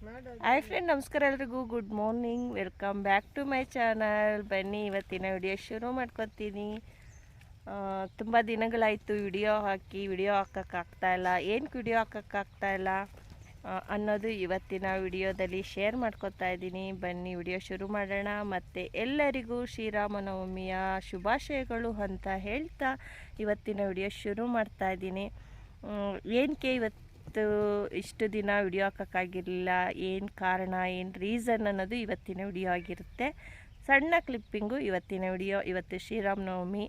Hi friend, ನಮಸ್ಕಾರ ಎಲ್ರಿಗೂ. Good morning, welcome back to my channel. ಬನ್ನಿ ಇವತ್ತಿನ ವಿಡಿಯೋ ಶುರು ಮಾಡ್ಕೊತೀನಿ. ತುಂಬ ದಿನಗಳಾಯಿತು ವಿಡಿಯೋ ಹಾಕೋಕ್ಕಾಗ್ತಾಯಿಲ್ಲ. ಏನಕ್ಕೆ ವಿಡಿಯೋ ಹಾಕೋಕ್ಕಾಗ್ತಾಯಿಲ್ಲ ಅನ್ನೋದು ಇವತ್ತಿನ ವಿಡಿಯೋದಲ್ಲಿ ಶೇರ್ ಮಾಡ್ಕೊತಾ ಇದ್ದೀನಿ. ಬನ್ನಿ ವಿಡಿಯೋ ಶುರು ಮಾಡೋಣ. ಮತ್ತು ಎಲ್ಲರಿಗೂ ಶ್ರೀರಾಮನವಮಿಯ ಶುಭಾಶಯಗಳು ಅಂತ ಹೇಳ್ತಾ ಇವತ್ತಿನ ವಿಡಿಯೋ ಶುರು ಮಾಡ್ತಾ ಇದ್ದೀನಿ. ಏನಕ್ಕೆ ಇಷ್ಟು ದಿನ ವಿಡಿಯೋ ಹಾಕೋಕ್ಕಾಗಿರಲಿಲ್ಲ, ಏನು ಕಾರಣ, ಏನು ರೀಸನ್ ಅನ್ನೋದು ಇವತ್ತಿನ ವಿಡಿಯೋ ಆಗಿರುತ್ತೆ. ಸಣ್ಣ ಕ್ಲಿಪ್ಪಿಂಗು ಇವತ್ತಿನ ವಿಡಿಯೋ. ಇವತ್ತು ಶ್ರೀರಾಮನವಮಿ.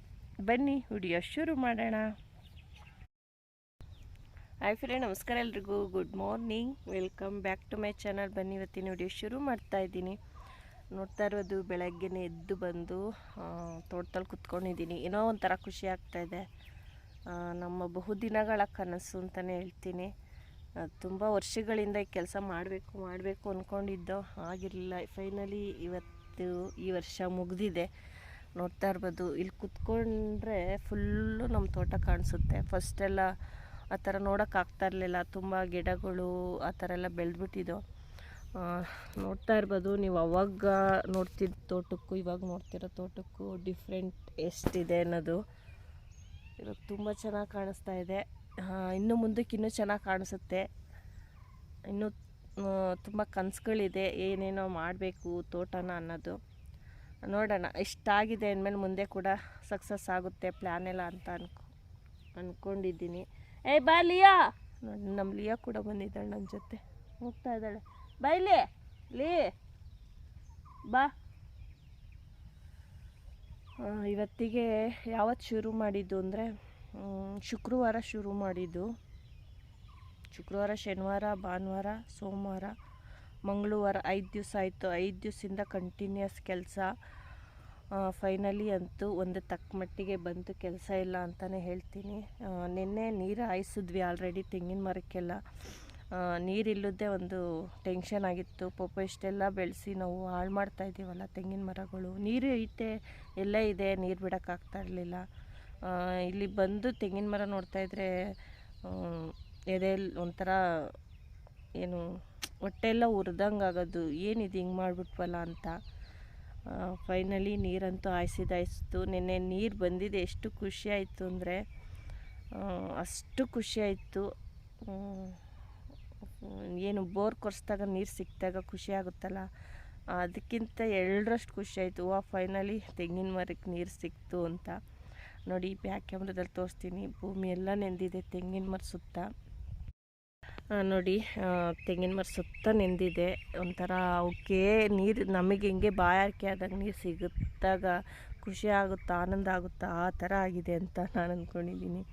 ಬನ್ನಿ ವಿಡಿಯೋ ಶುರು ಮಾಡೋಣ. ಹಾಯ್ ಫ್ರೆಂಡ್, ನಮಸ್ಕಾರ ಎಲ್ರಿಗೂ. Good morning, welcome back to my channel. ಬನ್ನಿ ಇವತ್ತಿನ ವಿಡಿಯೋ ಶುರು ಮಾಡ್ತಾ ಇದ್ದೀನಿ. ನೋಡ್ತಾ ಇರೋದು ಬೆಳಗ್ಗೆನೇ ಎದ್ದು ಬಂದು ತೋಟದಲ್ಲಿ ಕುತ್ಕೊಂಡಿದ್ದೀನಿ. ಏನೋ ಒಂಥರ ಖುಷಿ ಆಗ್ತಾಯಿದೆ. ನಮ್ಮ ಬಹುದಿನಗಳ ಕನಸು ಅಂತಲೇ ಹೇಳ್ತೀನಿ. ತುಂಬ ವರ್ಷಗಳಿಂದ ಈ ಕೆಲಸ ಮಾಡಬೇಕು ಅಂದ್ಕೊಂಡಿದ್ದೋ ಆಗಿರಲಿಲ್ಲ. ಫೈನಲಿ ಇವತ್ತು ಈ ವರ್ಷ ಮುಗಿದಿದೆ. ನೋಡ್ತಾ ಇರ್ಬೋದು, ಇಲ್ಲಿ ಕುತ್ಕೊಂಡ್ರೆ ಫುಲ್ಲು ನಮ್ಮ ತೋಟ ಕಾಣಿಸುತ್ತೆ. ಫಸ್ಟೆಲ್ಲ ಆ ಥರ ನೋಡೋಕ್ಕಾಗ್ತಾ ಇರಲಿಲ್ಲ. ತುಂಬ ಗಿಡಗಳು ಆ ಥರ ಎಲ್ಲ ಬೆಳೆದ್ಬಿಟ್ಟಿದ್ದು. ನೋಡ್ತಾ ಇರ್ಬೋದು ನೀವು. ಅವಾಗ ನೋಡ್ತಿದ್ದ ತೋಟಕ್ಕೂ ಇವಾಗ ನೋಡ್ತಿರೋ ತೋಟಕ್ಕೂ ಡಿಫ್ರೆಂಟ್ ಎಷ್ಟಿದೆ ಅನ್ನೋದು. ಇವಾಗ ತುಂಬ ಚೆನ್ನಾಗಿ ಕಾಣಿಸ್ತಾ ಇದೆ. ಇನ್ನು ಮುಂದಕ್ಕೆ ಇನ್ನೂ ಚೆನ್ನಾಗಿ ಕಾಣಿಸುತ್ತೆ. ಇನ್ನೂ ತುಂಬ ಕನಸುಗಳಿದೆ, ಏನೇನೋ ಮಾಡಬೇಕು ತೋಟನ ಅನ್ನೋದು. ನೋಡೋಣ, ಇಷ್ಟಾಗಿದೆ ಅಂದಮೇಲೆ ಮುಂದೆ ಕೂಡ ಸಕ್ಸಸ್ ಆಗುತ್ತೆ ಪ್ಲ್ಯಾನ್ ಎಲ್ಲ ಅಂತ ಅಂದ್ಕೊಂಡಿದ್ದೀನಿ. ಬಾ ಲಿಯಾ. ನೋಡಿ, ನಮ್ಮ ಲಿಯಾ ಕೂಡ ಬಂದಿದ್ದಾಳೆ ನನ್ನ ಜೊತೆ, ಹೋಗ್ತಾ ಇದ್ದಾಳೆ. ಬೈಲಿ ಲೀ, ಬಾ. ಇವತ್ತಿಗೆ ಯಾವತ್ತು ಶುರು ಮಾಡಿದ್ದು ಅಂದರೆ ಶುಕ್ರವಾರ ಶುರು ಮಾಡಿದ್ದು. ಶುಕ್ರವಾರ, ಶನಿವಾರ, ಭಾನುವಾರ, ಸೋಮವಾರ, ಮಂಗಳವಾರ 5 ದಿವಸ ಆಯಿತು. 5 ದಿವಸದಿಂದ ಕಂಟಿನ್ಯೂಸ್ ಕೆಲಸ. ಫೈನಲಿ ಅಂತೂ ಒಂದು ತಕ್ಕ ಮಟ್ಟಿಗೆ ಬಂತು. ಕೆಲಸ ಇಲ್ಲ ಅಂತಲೇ ಹೇಳ್ತೀನಿ. ನಿನ್ನೆ ನೀರು ಹಾಯಿಸಿದ್ವಿ ಆಲ್ರೆಡಿ ತೆಂಗಿನ ಮರಕ್ಕೆಲ್ಲ. ನೀರಿಲ್ಲದೆ ಒಂದು ಟೆನ್ಷನ್ ಆಗಿತ್ತು. ಪಾಪ ಇಷ್ಟೆಲ್ಲ ಬೆಳೆಸಿ ನಾವು ಹಾಳು ಮಾಡ್ತಾಯಿದ್ದೀವಲ್ಲ ತೆಂಗಿನ ಮರಗಳು. ನೀರು ಐತೆ, ಎಲ್ಲ ಇದೆ, ನೀರು ಬಿಡೋಕ್ಕಾಗ್ತಾ ಇರಲಿಲ್ಲ. ಇಲ್ಲಿ ಬಂದು ತೆಂಗಿನ ಮರ ನೋಡ್ತಾಯಿದ್ರೆ ಎದೆಯಲ್ಲಿ ಒಂಥರ ಏನು ಹೊಟ್ಟೆಲ್ಲ ಉರಿದಂಗೆ ಆಗೋದು. ಏನಿದು ಹಿಂಗೆ ಮಾಡಿಬಿಟ್ವಲ್ಲ ಅಂತ. ಫೈನಲಿ ನೀರಂತೂ ಹಾಯಿಸಿದಾಯಿಸ್ತು. ನಿನ್ನೆ ನೀರು ಬಂದಿದೆ. ಎಷ್ಟು ಖುಷಿ ಆಯಿತು ಅಂದರೆ ಅಷ್ಟು ಖುಷಿ ಆಯಿತು. ಏನು ಬೋರ್ ಕೊರೆಸ್ದಾಗ ನೀರು ಸಿಕ್ಕಿದಾಗ ಖುಷಿ ಆಗುತ್ತಲ್ಲ, ಅದಕ್ಕಿಂತ 2ರಷ್ಟು ಖುಷಿ ಆಯಿತು. ಫೈನಲಿ ತೆಂಗಿನ ಮರಕ್ಕೆ ನೀರು ಸಿಕ್ತು ಅಂತ. ನೋಡಿ, ಬ್ಯಾಕ್ ಕ್ಯಾಮ್ರಾದಲ್ಲಿ ತೋರಿಸ್ತೀನಿ. ಭೂಮಿ ಎಲ್ಲ ನೆಂದಿದೆ ತೆಂಗಿನ ಮರ ಸುತ್ತ. ನೋಡಿ, ತೆಂಗಿನ ಮರ ಸುತ್ತ ನೆಂದಿದೆ. ಒಂಥರ ಅವಕ್ಕೆ ನೀರು ನಮಗೆ ಹಿಂಗೆ ಬಾಯಾರಿಕೆ ಆದಾಗ ನೀರು ಸಿಗುತ್ತಾಗ ಖುಷಿ ಆಗುತ್ತಾ, ಆನಂದ ಆಗುತ್ತಾ, ಆ ಥರ ಆಗಿದೆ ಅಂತ ನಾನು ಅಂದ್ಕೊಂಡಿದ್ದೀನಿ.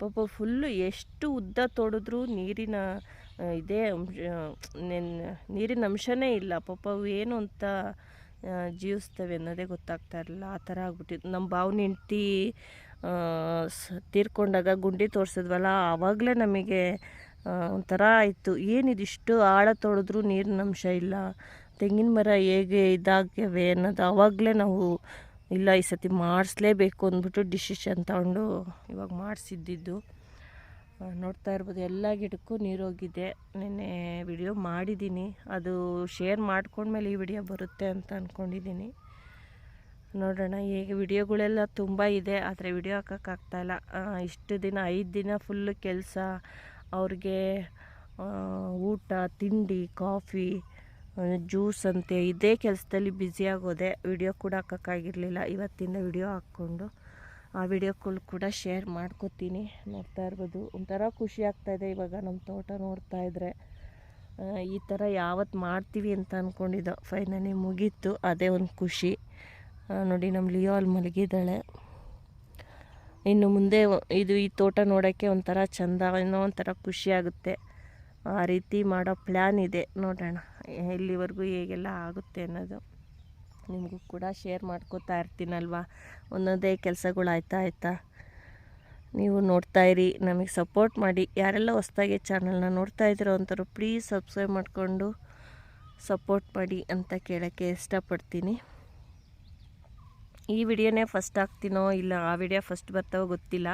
ಪಾಪ ಫುಲ್ಲು ಎಷ್ಟು ಉದ್ದ ತೋಡಿದ್ರೂ ನೀರಿನ ನೀರಿನ ಅಂಶನೇ ಇಲ್ಲ. ಪಾಪ ಅವು ಏನು ಅಂತ ಜೀವಿಸ್ತವೆ ಅನ್ನೋದೇ ಗೊತ್ತಾಗ್ತಾ ಇರಲಿಲ್ಲ. ಆ ಥರ ಆಗ್ಬಿಟ್ಟಿತ್ತು. ನಮ್ಮ ಭಾವನ ಹೆಂಡ್ತಿ ತೀರ್ಕೊಂಡಾಗ ಗುಂಡಿ ತೋರಿಸಿದ್ವಲ್ಲ, ಆವಾಗಲೇ ನಮಗೆ ಒಂಥರ ಆಯಿತು. ಏನಿದಿಷ್ಟು ಆಳ ತೊಳೆದ್ರೂ ನೀರಿನ ಅಂಶ ಇಲ್ಲ, ತೆಂಗಿನ ಮರ ಹೇಗೆ ಇದಾಗ್ಯವೆ ಅನ್ನೋದು ಆವಾಗಲೇ ನಾವು ಇಲ್ಲ ಈ ಸತಿ ಮಾಡಿಸ್ಲೇಬೇಕು ಅಂದ್ಬಿಟ್ಟು ಡಿಸಿಷನ್ ತಗೊಂಡು ಇವಾಗ ಮಾಡಿಸಿದ್ದಿದ್ದು. ನೋಡ್ತಾ ಇರ್ಬೋದು, ಎಲ್ಲ ಗಿಡಕ್ಕೂ ನೀರೋಗಿದೆ. ನಿನ್ನೆ ವಿಡಿಯೋ ಮಾಡಿದ್ದೀನಿ, ಅದು ಶೇರ್ ಮಾಡ್ಕೊಂಡ್ಮೇಲೆ ಈ ವಿಡಿಯೋ ಬರುತ್ತೆ ಅಂತ ಅಂದ್ಕೊಂಡಿದ್ದೀನಿ. ನೋಡೋಣ ಹೇಗೆ. ವಿಡಿಯೋಗಳೆಲ್ಲ ತುಂಬ ಇದೆ, ಆದರೆ ವಿಡಿಯೋ ಹಾಕೋಕ್ಕಾಗ್ತಾಯಿಲ್ಲ. ಇಷ್ಟು ದಿನ 5 ದಿನ ಫುಲ್ಲು ಕೆಲಸ. ಅವ್ರಿಗೆ ಊಟ, ತಿಂಡಿ, ಕಾಫಿ, ಜ್ಯೂಸ್ ಅಂತೆ ಇದೇ ಕೆಲಸದಲ್ಲಿ ಬ್ಯುಸಿಯಾಗೋದೆ. ವಿಡಿಯೋ ಕೂಡ ಹಾಕೋಕ್ಕಾಗಿರಲಿಲ್ಲ. ಇವತ್ತಿಂದ ವಿಡಿಯೋ ಹಾಕ್ಕೊಂಡು ಆ ವಿಡಿಯೋಗಳು ಕೂಡ ಶೇರ್ ಮಾಡ್ಕೋತೀನಿ. ನೋಡ್ತಾ ಇರ್ಬೋದು, ಒಂಥರ ಖುಷಿ ಆಗ್ತಾಯಿದೆ ಇವಾಗ ನಮ್ಮ ತೋಟ ನೋಡ್ತಾ ಇದ್ದರೆ. ಈ ಥರ ಯಾವತ್ತು ಮಾಡ್ತೀವಿ ಅಂತ ಅಂದ್ಕೊಂಡಿದ್ದೋ ಫೈನಲಿ ಮುಗೀತು. ಅದೇ ಒಂದು ಖುಷಿ. ನೋಡಿ, ನಮ್ಮ ಲಿಯೋ ಅಲ್ಲಿ ಮಲಗಿದ್ದಾಳೆ. ಇನ್ನು ಮುಂದೆ ಈ ತೋಟ ನೋಡೋಕ್ಕೆ ಒಂಥರ ಚೆಂದ, ಏನೋ ಒಂಥರ ಖುಷಿ ಆಗುತ್ತೆ. ಆ ರೀತಿ ಮಾಡೋ ಪ್ಲ್ಯಾನ್ ಇದೆ. ನೋಡೋಣ ಎಲ್ಲಿವರೆಗೂ ಹೇಗೆಲ್ಲ ಆಗುತ್ತೆ ಅನ್ನೋದು. ನಿಮಗೂ ಕೂಡ ಶೇರ್ ಮಾಡ್ಕೋತಾ ಇರ್ತೀನಲ್ವ, ಒಂದೊಂದೇ ಕೆಲಸಗಳು ಆಯ್ತಾ. ನೀವು ನೋಡ್ತಾಯಿರಿ, ನಮಗೆ ಸಪೋರ್ಟ್ ಮಾಡಿ. ಯಾರೆಲ್ಲ ಹೊಸ್ದಾಗಿ ಚಾನಲ್ನ ನೋಡ್ತಾ ಇದ್ದೀರೋ ಅಂಥವ್ರು ಪ್ಲೀಸ್ ಸಬ್ಸ್ಕ್ರೈಬ್ ಮಾಡಿಕೊಂಡು ಸಪೋರ್ಟ್ ಮಾಡಿ ಅಂತ ಕೇಳೋಕ್ಕೆ ಇಷ್ಟಪಡ್ತೀನಿ. ಈ ವಿಡಿಯೋನೇ ಫಸ್ಟ್ ಹಾಕ್ತೀನೋ ಇಲ್ಲ ಆ ವಿಡಿಯೋ ಫಸ್ಟ್ ಬರ್ತಾವೋ ಗೊತ್ತಿಲ್ಲ.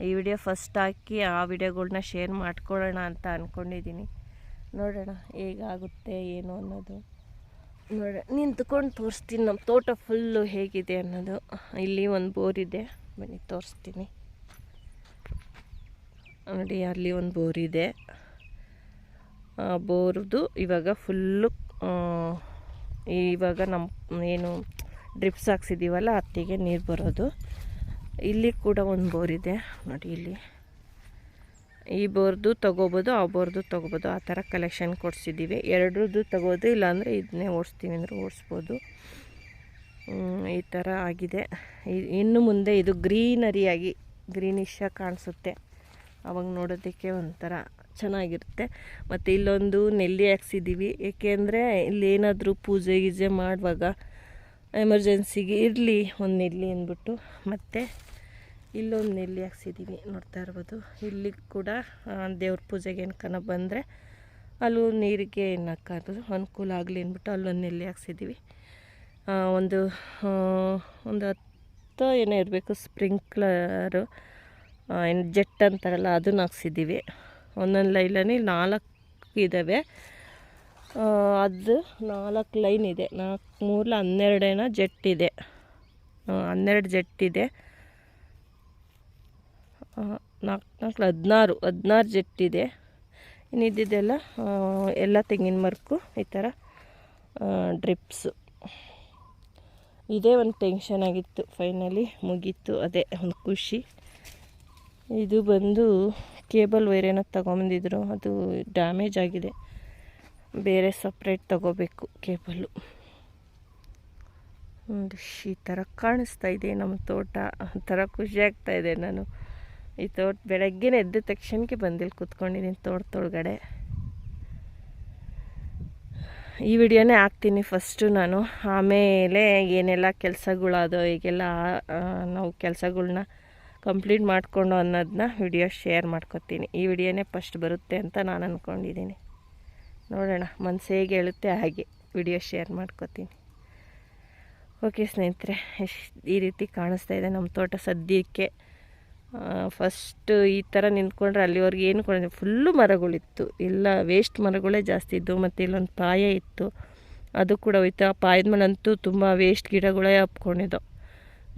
ಈ ವಿಡಿಯೋ ಫಸ್ಟ್ ಹಾಕಿ ಆ ವಿಡಿಯೋಗಳ್ನ ಶೇರ್ ಮಾಡ್ಕೊಳ್ಳೋಣ ಅಂತ ಅಂದ್ಕೊಂಡಿದ್ದೀನಿ. ನೋಡೋಣ ಹೇಗಾಗುತ್ತೆ ಏನು ಅನ್ನೋದು. ನೋಡೋಣ, ನಿಂತ್ಕೊಂಡು ತೋರಿಸ್ತೀನಿ ನಮ್ಮ ತೋಟ ಫುಲ್ಲು ಹೇಗಿದೆ ಅನ್ನೋದು. ಇಲ್ಲಿ ಒಂದು ಬೋರ್ ಇದೆ, ಬನ್ನಿ ತೋರಿಸ್ತೀನಿ. ನೋಡಿ, ಅಲ್ಲಿ ಒಂದು ಬೋರ್ ಇದೆ. ಬೋರ್ದು ಇವಾಗ ಫುಲ್ಲು ಇವಾಗ ನಮ್ಮ ಏನು ಡ್ರಿಪ್ಸ್ ಹಾಕ್ಸಿದ್ದೀವಲ್ಲ ಹತ್ತಿಗೆ ನೀರು ಬರೋದು. ಇಲ್ಲಿ ಕೂಡ ಒಂದು ಬೋರ್ ಇದೆ ನೋಡಿ. ಇಲ್ಲಿ ಈ ಬೋರ್ದು ತೊಗೋಬೋದು, ಆ ಬೋರ್ದು ತೊಗೋಬೋದು, ಆ ಥರ ಕಲೆಕ್ಷನ್ ಕೊಡಿಸಿದ್ದೀವಿ. ಎರಡರದ್ದು ತೊಗೋದು, ಇಲ್ಲಾಂದರೆ ಇದನ್ನೇ ಓಡಿಸ್ತೀವಿ ಅಂದರೆ ಓಡಿಸ್ಬೋದು. ಈ ಥರ ಆಗಿದೆ. ಇನ್ನು ಮುಂದೆ ಇದು ಗ್ರೀನರಿಯಾಗಿ ಗ್ರೀನಿಶಾಗಿ ಕಾಣಿಸುತ್ತೆ. ಅವಾಗ ನೋಡೋದಕ್ಕೆ ಒಂಥರ ಚೆನ್ನಾಗಿರುತ್ತೆ. ಮತ್ತು ಇಲ್ಲೊಂದು ನೆಲ್ಲಿ ಹಾಕ್ಸಿದ್ದೀವಿ, ಏಕೆಂದರೆ ಇಲ್ಲೇನಾದರೂ ಪೂಜೆ ಗೀಜೆ ಮಾಡುವಾಗ ಎಮರ್ಜೆನ್ಸಿಗೆ ಇರಲಿ ಒಂದು ನೆಲ್ಲಿ ಅಂದ್ಬಿಟ್ಟು. ಮತ್ತು ಇಲ್ಲೊಂದು ನೆಲ್ಲಿ ಹಾಕ್ಸಿದ್ದೀವಿ, ನೋಡ್ತಾ ಇರ್ಬೋದು. ಇಲ್ಲಿ ಕೂಡ ದೇವ್ರ ಪೂಜೆಗೆ ಏನಕ್ಕನ ಬಂದರೆ ಅಲ್ಲೂ ನೀರಿಗೆ ಏನು ಹಾಕೋದು ಅನುಕೂಲ ಆಗಲಿ ಅಂದ್ಬಿಟ್ಟು ಅಲ್ಲೊಂದು ನೆಲ್ಲಿ ಹಾಕ್ಸಿದ್ದೀವಿ. ಒಂದು 10 ಏನೋ ಇರಬೇಕು ಸ್ಪ್ರಿಂಕ್ಲರು, ಏನು ಜೆಟ್ ಅಂತಾರಲ್ಲ ಅದನ್ನು ಹಾಕ್ಸಿದ್ದೀವಿ. ಒಂದೊಂದು ಲೈನಲ್ಲಿ 4 ಇದ್ದಾವೆ. ಅದು 4 ಲೈನ್ ಇದೆ. 4 3 12 ಜೆಟ್ ಇದೆ. 12 ಜೆಟ್ ಇದೆ. 4 16 ಜೆಟ್ ಇದೆ. ಇನ್ನಿದ್ದೆಲ್ಲ ಎಲ್ಲ ತೆಂಗಿನ ಮರಕ್ಕೂ ಈ ಥರ ಡ್ರಿಪ್ಸು. ಇದೇ ಒಂದು ಟೆನ್ಷನ್ ಆಗಿತ್ತು, ಫೈನಲಿ ಮುಗೀತು. ಅದೇ ಒಂದು ಖುಷಿ. ಇದು ಬಂದು ಕೇಬಲ್ ವೈರ್ ಏನೋ ತೊಗೊಂಬಂದಿದ್ರು, ಅದು ಡ್ಯಾಮೇಜ್ ಆಗಿದೆ. ಬೇರೆ ಸಪ್ರೇಟ್ ತೊಗೋಬೇಕು ಕೇಬಲ್ಲು. ಈ ಥರ ಕಾಣಿಸ್ತಾ ಇದೆ ನಮ್ಮ ತೋಟ. ಒಂಥರ ಖುಷಿ ಆಗ್ತಾಯಿದೆ. ನಾನು ಈ ತೋಟ ಬೆಳಗ್ಗೆ ಎದ್ದ ತಕ್ಷಣಕ್ಕೆ ಬಂದಿಲ್ಲಿ ಕೂತ್ಕೊಂಡಿದ್ದೀನಿ ತೋಟದೊಳಗಡೆ. ಈ ವಿಡಿಯೋನೇ ಹಾಕ್ತೀನಿ ಫಸ್ಟು ನಾನು, ಆಮೇಲೆ ಏನೆಲ್ಲ ಕೆಲಸಗಳಾದೋ ಈಗೆಲ್ಲ ನಾವು ಕೆಲಸಗಳ್ನ ಕಂಪ್ಲೀಟ್ ಮಾಡಿಕೊಂಡು ಅನ್ನೋದನ್ನ ವಿಡಿಯೋ ಶೇರ್ ಮಾಡ್ಕೊತೀನಿ. ಈ ವಿಡಿಯೋನೇ ಫಸ್ಟ್ ಬರುತ್ತೆ ಅಂತ ನಾನು ಅಂದ್ಕೊಂಡಿದ್ದೀನಿ. ನೋಡೋಣ ಮನಸ್ಸು ಹೇಗೆ ಹೇಳುತ್ತೆ ಹಾಗೆ ವಿಡಿಯೋ ಶೇರ್ ಮಾಡ್ಕೊತೀನಿ. ಓಕೆ ಸ್ನೇಹಿತರೆ, ಈ ರೀತಿ ಕಾಣಿಸ್ತಾ ಇದೆ ನಮ್ಮ ತೋಟ ಸದ್ಯಕ್ಕೆ. ಫಸ್ಟು ಈ ಥರ ನಿಂತ್ಕೊಂಡ್ರೆ ಅಲ್ಲಿವರೆಗೆ ಏನು ಕೊಂಡು ಫುಲ್ಲು ಮರಗಳಿತ್ತು, ಎಲ್ಲ ವೇಸ್ಟ್ ಮರಗಳೇ ಜಾಸ್ತಿ ಇದ್ದು. ಮತ್ತು ಇಲ್ಲೊಂದು ಪಾಯ ಇತ್ತು, ಅದು ಕೂಡ ಹೋಯ್ತು. ಆ ಪಾಯದ ಮೇಲಂತೂ ತುಂಬ ವೇಸ್ಟ್ ಗಿಡಗಳೇ ಹಬ್ಕೊಂಡಿದ್ದವು.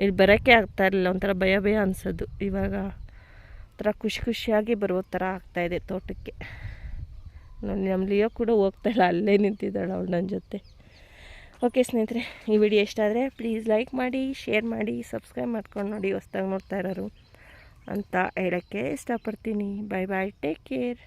ಇಲ್ಲಿ ಬರೋಕ್ಕೆ ಆಗ್ತಾಯಿರಲಿಲ್ಲ, ಒಂಥರ ಭಯ ಭಯ ಅನಿಸೋದು. ಇವಾಗ ಒಂಥರ ಖುಷಿಯಾಗಿ ಬರೋ ಥರ ಆಗ್ತಾಯಿದೆ ತೋಟಕ್ಕೆ. ನೋಡಿ, ನಮ್ಮ ಲಿಯೋ ಕೂಡ ಹೋಗ್ತಾಯಿಲ್ಲ, ಅಲ್ಲೇ ನಿಂತಿದ್ದಾಳೆ ಅವಳು ನನ್ನ ಜೊತೆ. ಓಕೆ ಸ್ನೇಹಿತರೆ, ಈ ವಿಡಿಯೋ ಇಷ್ಟ ಆದರೆ ಪ್ಲೀಸ್ ಲೈಕ್ ಮಾಡಿ, ಶೇರ್ ಮಾಡಿ, ಸಬ್ಸ್ಕ್ರೈಬ್ ಮಾಡ್ಕೊಂಡು ನೋಡಿ ಹೊಸ್ದಾಗಿ ನೋಡ್ತಾ ಇರೋರು ಅಂತ ಹೇಳೋಕ್ಕೆ ಇಷ್ಟಪಡ್ತೀನಿ. ಬಾಯ್ ಬಾಯ್, ಟೇಕ್ ಕೇರ್.